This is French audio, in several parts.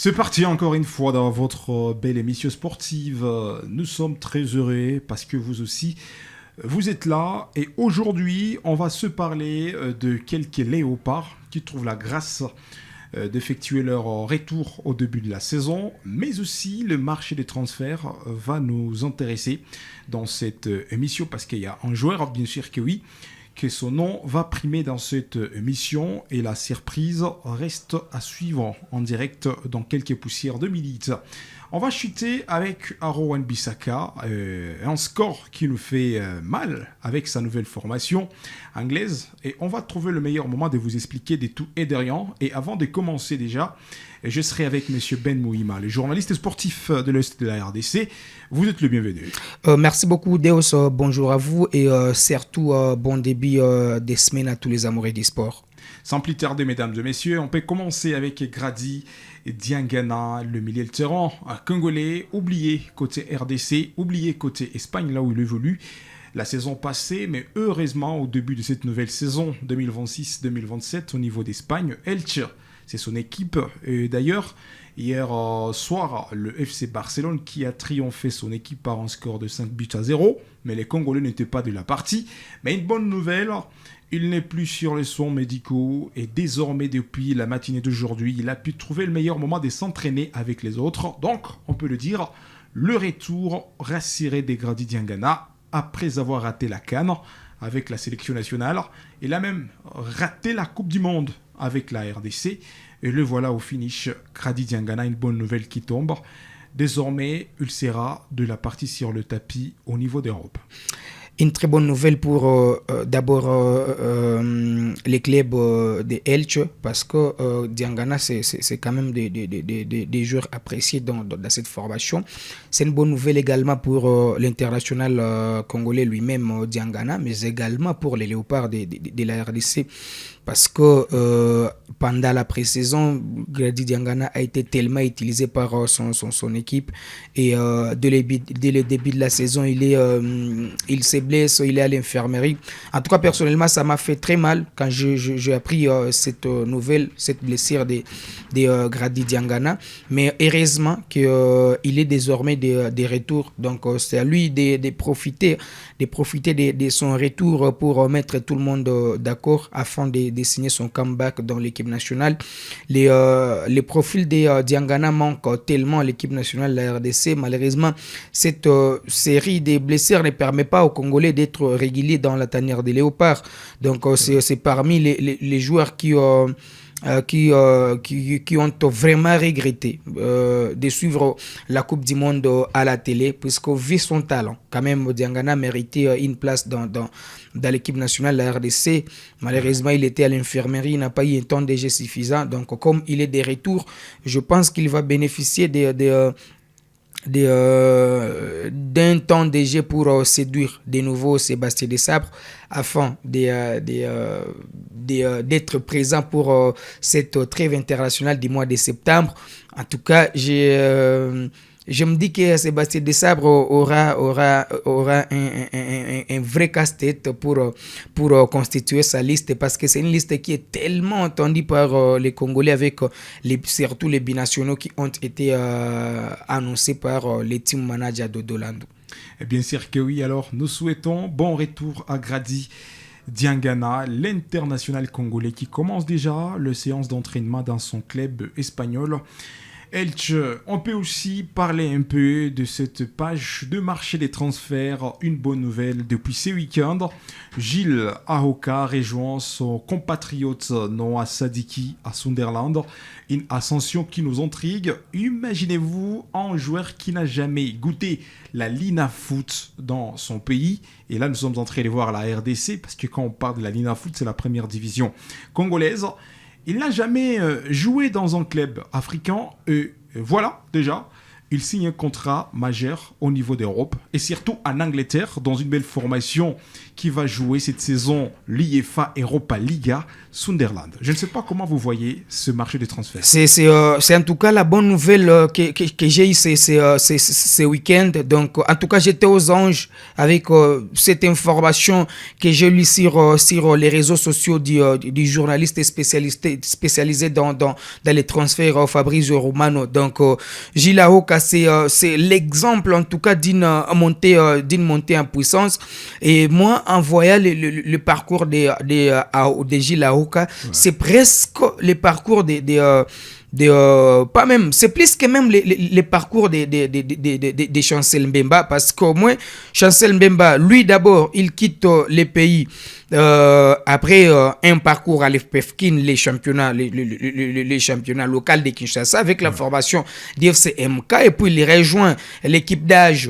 C'est parti encore une fois dans votre belle émission sportive. Nous sommes très heureux parce que vous aussi, vous êtes là. Et aujourd'hui, on va se parler de quelques léopards qui trouvent la grâce d'effectuer leur retour au début de la saison. Mais aussi, le marché des transferts va nous intéresser dans cette émission parce qu'il y a un joueur, bien sûr que oui, que son nom va primer dans cette émission et la surprise reste à suivre en direct dans quelques poussières de minutes. On va chuter avec Aro Wan-Bissaka, un score qui nous fait mal avec sa nouvelle formation anglaise et on va trouver le meilleur moment de vous expliquer des tout et des rien. Et avant de commencer déjà, je serai avec Monsieur Ben Mouhima, le journaliste sportif de l'Est de la RDC. Vous êtes le bienvenu. Merci beaucoup, Deus. Bonjour à vous et surtout bon début des semaines à tous les amoureux du sport. Sans plus tarder, mesdames et messieurs, on peut commencer avec Grady Diangana, le milieu de terrain congolais, oublié côté RDC, oublié côté Espagne, là où il évolue la saison passée, mais heureusement, au début de cette nouvelle saison 2026-2027, au niveau d'Espagne, Elche, c'est son équipe. Et d'ailleurs, hier soir, le FC Barcelone qui a triomphé son équipe par un score de 5-0, mais les Congolais n'étaient pas de la partie. Mais une bonne nouvelle, il n'est plus sur les soins médicaux et désormais, depuis la matinée d'aujourd'hui, il a pu trouver le meilleur moment de s'entraîner avec les autres. Donc, on peut le dire, le retour rassuré des Grady Diangana après avoir raté la CAN avec la sélection nationale. Il a même raté la Coupe du Monde avec la RDC. Et le voilà au finish. Grady Diangana, une bonne nouvelle qui tombe. Désormais, il sera de la partie sur le tapis au niveau d'Europe. Une très bonne nouvelle pour d'abord les clubs de Elche parce que Diangana, c'est quand même des joueurs appréciés dans cette formation. C'est une bonne nouvelle également pour l'international congolais lui-même, Diangana, mais également pour les léopards de la RDC. Parce que pendant la pré-saison, Grady Diangana a été tellement utilisé par son équipe. Et dès le début de la saison, il se blesse, il est à l'infirmerie. En tout cas, personnellement, ça m'a fait très mal quand j'ai appris cette nouvelle, cette blessure de Grady Diangana. Mais heureusement qu'il est désormais de retour. Donc, c'est à lui de profiter de son retour pour mettre tout le monde d'accord afin de signer son comeback dans l'équipe nationale. Les profils de Diangana manquent tellement à l'équipe nationale de la RDC. Malheureusement, cette série de blessures ne permet pas aux Congolais d'être réguliers dans la tanière des léopards. Donc, c'est parmi les joueurs qui ont vraiment regretté de suivre la Coupe du Monde à la télé, puisque vu son talent, quand même, Diangana méritait une place dans l'équipe nationale de la RDC. Malheureusement, il était à l'infirmerie, il n'a pas eu un temps de jeu suffisant. Donc, comme il est de retour, je pense qu'il va bénéficier d'un temps de jeu pour séduire de nouveau Sébastien Desabre afin d'être présent pour cette trêve internationale du mois de septembre. En tout cas, je me dis que Sébastien Desabre aura un vrai casse-tête pour constituer sa liste, parce que c'est une liste qui est tellement entendue par les Congolais, avec surtout les binationaux qui ont été annoncés par les team managers d'Odolando. Et bien sûr que oui, alors nous souhaitons bon retour à Grady Diangana, l'international congolais qui commence déjà le séance d'entraînement dans son club espagnol. Elche, on peut aussi parler un peu de cette page de marché des transferts. Une bonne nouvelle depuis ce week-end. Gilles Ahoka rejoint son compatriote Noah Sadiki à Sunderland. Une ascension qui nous intrigue. Imaginez-vous un joueur qui n'a jamais goûté la Lina Foot dans son pays. Et là, nous sommes en train de voir la RDC, parce que quand on parle de la Lina Foot, c'est la première division congolaise. Il n'a jamais joué dans un club africain et voilà, déjà, il signe un contrat majeur au niveau d'Europe et surtout en Angleterre, dans une belle formation qui va jouer cette saison l'UEFA Europa Liga Sunderland. Je ne sais pas comment vous voyez ce marché des transferts. C'est en tout cas la bonne nouvelle que j'ai eue ce week-end. Donc, en tout cas, j'étais aux anges avec cette information que j'ai lue sur les réseaux sociaux du journaliste spécialisé dans les transferts, Fabrizio Romano. Donc, Gilles Aoka, c'est l'exemple en tout cas d'une montée en puissance. Et moi, en voyant le parcours de Gilles Aoka, c'est presque le parcours pas même, c'est plus que même les parcours de Chancel Mbemba, parce qu'au moins Chancel Mbemba, lui d'abord, il quitte les pays après un parcours à l'FPFKIN, les championnats locaux de Kinshasa, avec la formation d'FC MK, et puis il rejoint l'équipe d'âge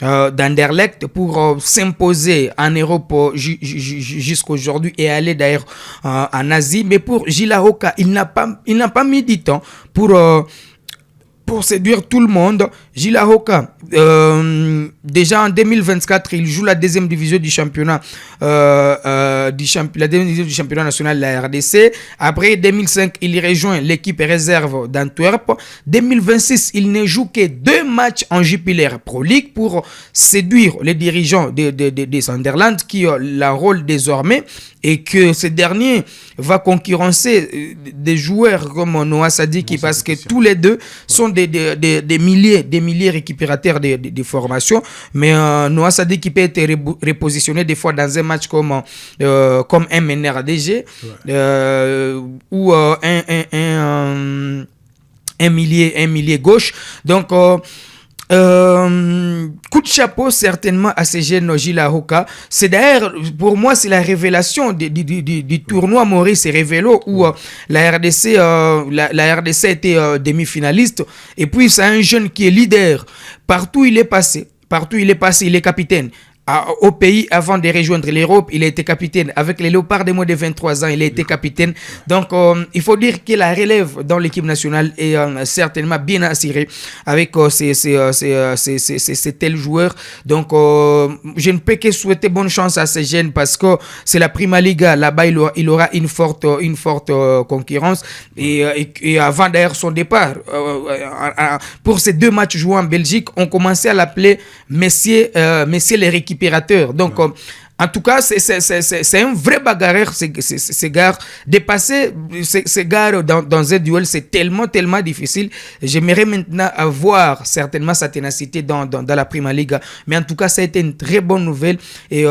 d'Anderlecht pour s'imposer en Europe jusqu'aujourd'hui et aller d'ailleurs en Asie. Mais pour Gilles Aoka, il n'a pas mis du temps pour séduire tout le monde. Gilles Aoka, déjà en 2024, il joue la deuxième division du championnat, la deuxième division du championnat national de la RDC. Après 2005, il rejoint l'équipe réserve d'Antwerp. 2026, il ne joue que 2 matchs en Jupiler Pro League pour séduire les dirigeants de Sunderland qui ont le rôle désormais, et que ce dernier va concurrencer des joueurs comme Noah Sadiki, parce que tous les deux sont des milliers récupérateurs de formation. Mais Noah Sadiki peut être repositionné des fois dans un match comme un meneur DG ou un milieu gauche. Donc coup de chapeau certainement à ces jeunes Gilles Aoka. C'est d'ailleurs, pour moi, c'est la révélation du tournoi Maurice Révélo, où la RDC était demi-finaliste, et puis c'est un jeune qui est leader. Partout il est passé, il est capitaine. Au pays, avant de rejoindre l'Europe, il a été capitaine. Avec les Léopards de moins de 23 ans, il a été capitaine. Donc, il faut dire que la relève dans l'équipe nationale est certainement bien assurée avec ces tels joueurs. Donc, je ne peux que souhaiter bonne chance à ces jeunes, parce que c'est la Prima Liga. Là-bas, il aura une forte concurrence. Et avant d'ailleurs son départ, pour ces 2 matchs joués en Belgique, on commençait à l'appeler Messieurs les récupérateurs. Donc, en tout cas, c'est un vrai bagarreur, ces gars. Dépasser ces gars dans un duel, c'est tellement difficile. J'aimerais maintenant avoir certainement sa ténacité dans la Prima Liga. Mais en tout cas, ça a été une très bonne nouvelle. Et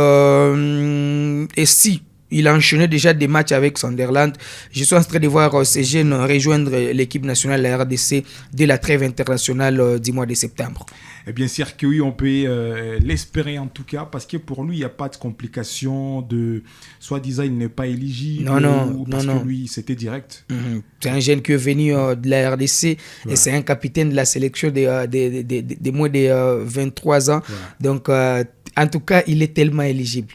si il a enchaîné déjà des matchs avec Sunderland, je suis en train de voir ces jeunes rejoindre l'équipe nationale de la RDC dès la trêve internationale du mois de septembre. Et bien sûr que oui, on peut l'espérer en tout cas, parce que pour lui, il n'y a pas de complication de soi-disant il n'est pas éligible. Parce que lui, c'était direct. C'est un jeune qui est venu de la RDC, et c'est un capitaine de la sélection des moins de 23 ans. Donc, en tout cas, il est tellement éligible.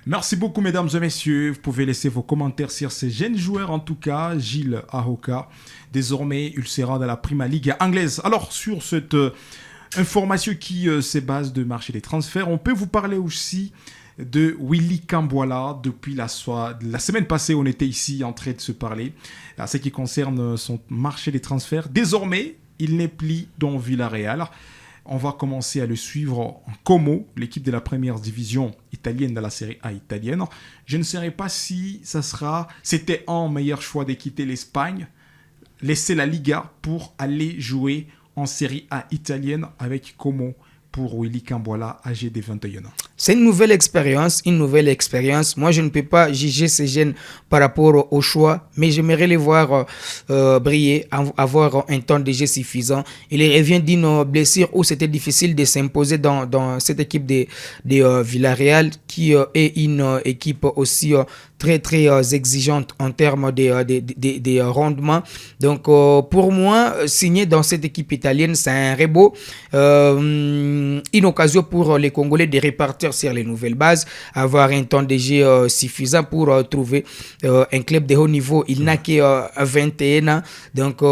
Merci beaucoup, mesdames et messieurs. Vous pouvez laisser vos commentaires sur ces jeunes joueurs, en tout cas. Gilles Aoka, désormais, il sera dans la Prima Liga anglaise. Alors, sur cette information qui se base de marché des transferts, on peut vous parler aussi de Willy Kambwala. Depuis la semaine passée, on était ici en train de se parler à ce qui concerne son marché des transferts. Désormais, il n'est plus dans Villarreal. On va commencer à le suivre en Como, l'équipe de la première division italienne de la Série A italienne. Je ne sais pas si c'était un meilleur choix de quitter l'Espagne, laisser la Liga pour aller jouer en Série A italienne avec Como pour Willy Kambwala, âgé de 21 ans. C'est une nouvelle expérience. Moi, je ne peux pas juger ces jeunes par rapport au choix, mais j'aimerais les voir briller, avoir un temps de jeu suffisant. Il revient d'une blessure où c'était difficile de s'imposer dans cette équipe de Villarreal, qui est une équipe aussi très exigeante en termes des rendements. Donc pour moi, signer dans cette équipe italienne, c'est un rebond, une occasion pour les Congolais de répartir sur les nouvelles bases, avoir un temps de jeu suffisant pour trouver un club de haut niveau. Il n'a que 21 ans, donc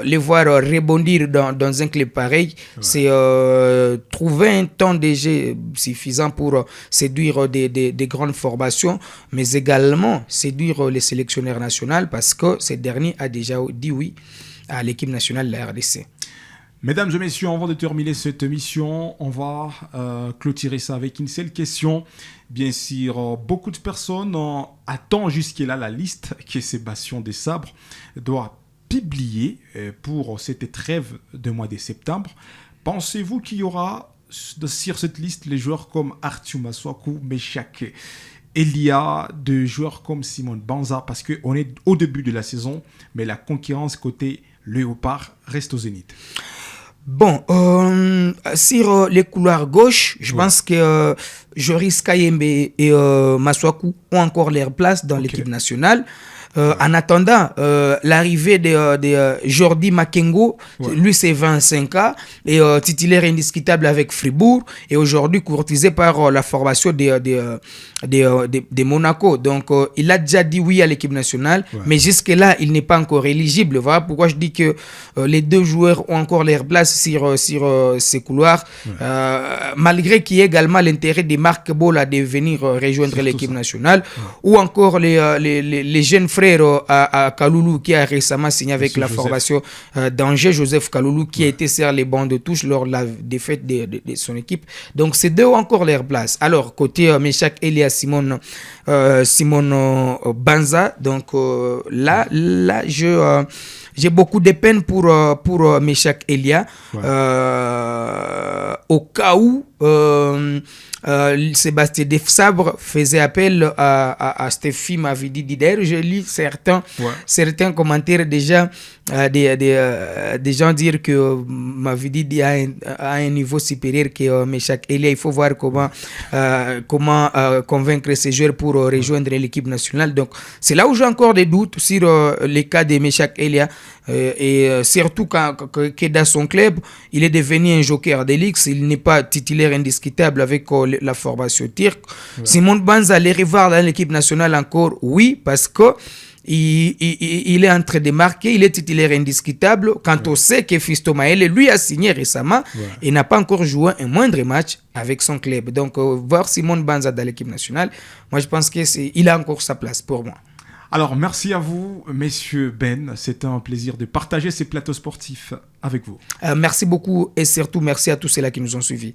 les voir rebondir dans un club pareil, c'est trouver un temps de jeu suffisant pour séduire des grandes formations, mais également séduire les sélectionneurs nationaux parce que ce dernier a déjà dit oui à l'équipe nationale de la RDC. Mesdames et messieurs, avant de terminer cette émission, on va clôturer ça avec une seule question. Bien sûr, beaucoup de personnes attendent jusque-là la liste que Sébastien Desabre doit publier pour cette trêve de mois de septembre. Pensez-vous qu'il y aura sur cette liste les joueurs comme Arthur Maswaku, Meshak Elia, de joueurs comme Simon Banza, parce qu'on est au début de la saison, mais la concurrence côté Léopard reste au zénith. Bon, sur les couloirs gauche, je pense que Joris Kayembe et Maswaku ont encore leur place dans l'équipe nationale. En attendant l'arrivée de Jordi Makengo, lui c'est 25 ans et titulaire indiscutable avec Fribourg et aujourd'hui courtisé par la formation de Monaco. Donc il a déjà dit oui à l'équipe nationale, mais jusque-là il n'est pas encore éligible. Voilà pourquoi je dis que les deux joueurs ont encore leur place sur ces couloirs, malgré qu'il y ait également l'intérêt de Marc Bola de venir rejoindre l'équipe nationale, ou encore les jeunes frères à Kaloulou qui a récemment signé avec la formation d'Angers, Joseph Kaloulou, qui a été sur les bancs de touche lors de la défaite de son équipe. Donc ces deux ont encore leur place. Alors côté Meshak Elia, Simon Banza, donc là j'ai beaucoup de peine pour Meshak Elia, au cas où Sébastien Desabre faisait appel à Stéphie Mavidi Dider. Je lis certains commentaires déjà des gens dire que Mavidi a un niveau supérieur que Meshak Elia. Il faut voir comment convaincre ces joueurs pour rejoindre l'équipe nationale. Donc c'est là où j'ai encore des doutes sur les cas de Meshak Elia. Et surtout que dans son club, il est devenu un joker d'élix. Il n'est pas titulaire indiscutable avec la formation turque. Simon Banza, les rivales dans l'équipe nationale encore, oui, parce que il est en train de marquer, il est titulaire indiscutable. Quand on sait que Fisto Maele, lui, a signé récemment et n'a pas encore joué un moindre match avec son club. Donc, voir Simon Banza dans l'équipe nationale, moi, je pense qu'il a encore sa place pour moi. Alors, merci à vous, messieurs Ben. C'était un plaisir de partager ces plateaux sportifs avec vous. Merci beaucoup et surtout merci à tous ceux-là qui nous ont suivis.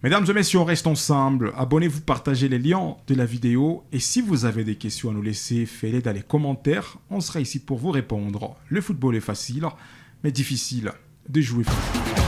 Mesdames et messieurs, on reste ensemble. Abonnez-vous, partagez les liens de la vidéo. Et si vous avez des questions à nous laisser, faites-les dans les commentaires. On sera ici pour vous répondre. Le football est facile, mais difficile de jouer foot.